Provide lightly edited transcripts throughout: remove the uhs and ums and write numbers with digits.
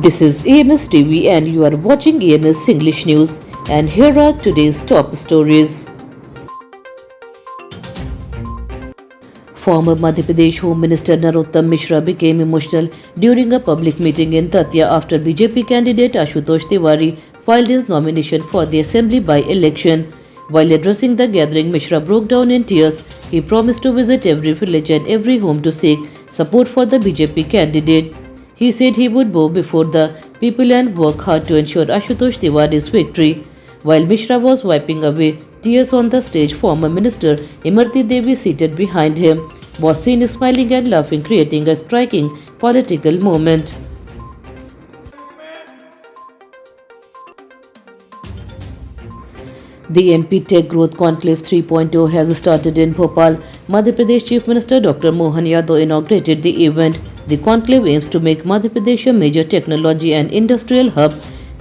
This is AMS TV and you are watching AMS English News, and here are today's top stories. Former Madhya Pradesh Home Minister Narottam Mishra became emotional during a public meeting in Tatia after BJP candidate Ashutosh Tiwari filed his nomination for the assembly by-election. While addressing the gathering, Mishra broke down in tears. He promised to visit every village and every home to seek support for the BJP candidate. He said he would bow before the people and work hard to ensure Ashutosh Tiwari's victory. While Mishra was wiping away tears on the stage, former minister Imarti Devi, seated behind him, was seen smiling and laughing, creating a striking political moment. The MP Tech Growth Conclave 3.0 has started in Bhopal. Madhya Pradesh Chief Minister Dr. Mohan Yadav inaugurated the event. The conclave aims to make Madhya Pradesh a major technology and industrial hub.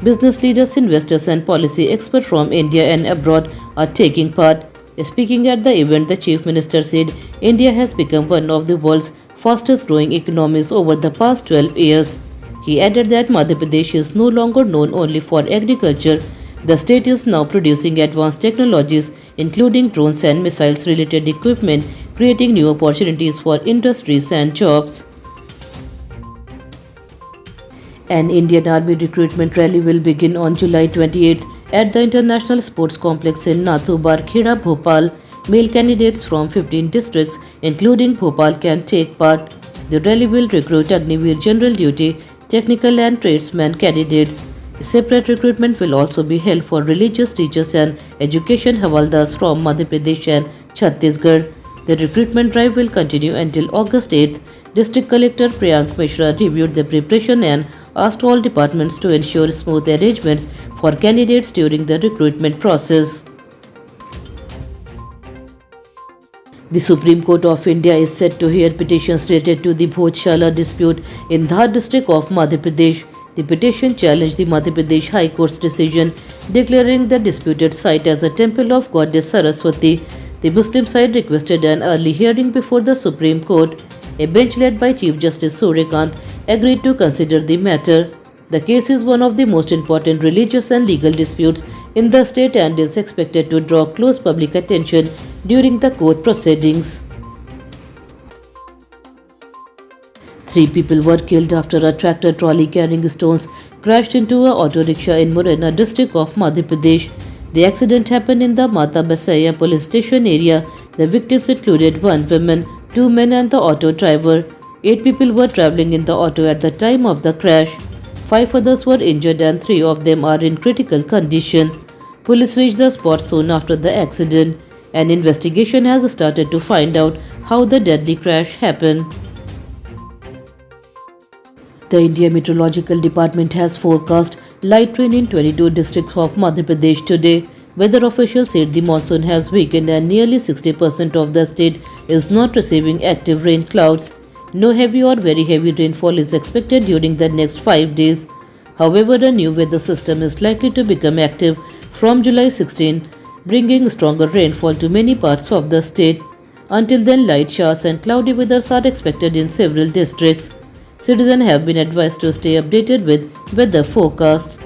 Business leaders, investors, and policy experts from India and abroad are taking part. Speaking at the event, the Chief Minister said India has become one of the world's fastest growing economies over the past 12 years. He added that Madhya Pradesh is no longer known only for agriculture. The state is now producing advanced technologies, including drones and missiles related equipment, creating new opportunities for industries and jobs. An Indian Army recruitment rally will begin on July 28th at the International Sports Complex in Nathubar, Kheda, Bhopal. Male candidates from 15 districts, including Bhopal, can take part. The rally will recruit Agniveer General Duty, technical and tradesman candidates. Separate recruitment will also be held for religious teachers and education havaldars from Madhya Pradesh and Chhattisgarh. The recruitment drive will continue until August 8th. District Collector Priyank Mishra reviewed the preparation and asked all departments to ensure smooth arrangements for candidates during the recruitment process. The Supreme Court of India is set to hear petitions related to the Bhojshala dispute in Dhar district of Madhya Pradesh. The petition challenged the Madhya Pradesh High Court's decision declaring the disputed site as a temple of goddess Saraswati. The Muslim side requested an early hearing before the Supreme Court. A bench led by Chief Justice Suryakant agreed to consider the matter. The case is one of the most important religious and legal disputes in the state and is expected to draw close public attention during the court proceedings. 3 people were killed after a tractor trolley carrying stones crashed into a auto rickshaw in Morena district of Madhya Pradesh. The accident happened in the Mata Basaya police station area. The victims included 1 woman, 2 men and the auto driver. 8 people were traveling in the auto at the time of the crash. 5 others were injured and 3 of them are in critical condition. Police reached the spot soon after the accident. An investigation has started to find out how the deadly crash happened. The India Meteorological Department has forecast light rain in 22 districts of Madhya Pradesh today. Weather officials said the monsoon has weakened and nearly 60% of the state is not receiving active rain clouds. No heavy or very heavy rainfall is expected during the next 5 days. However, a new weather system is likely to become active from July 16, bringing stronger rainfall to many parts of the state. Until then, light showers and cloudy weathers are expected in several districts. Citizens have been advised to stay updated with weather forecasts.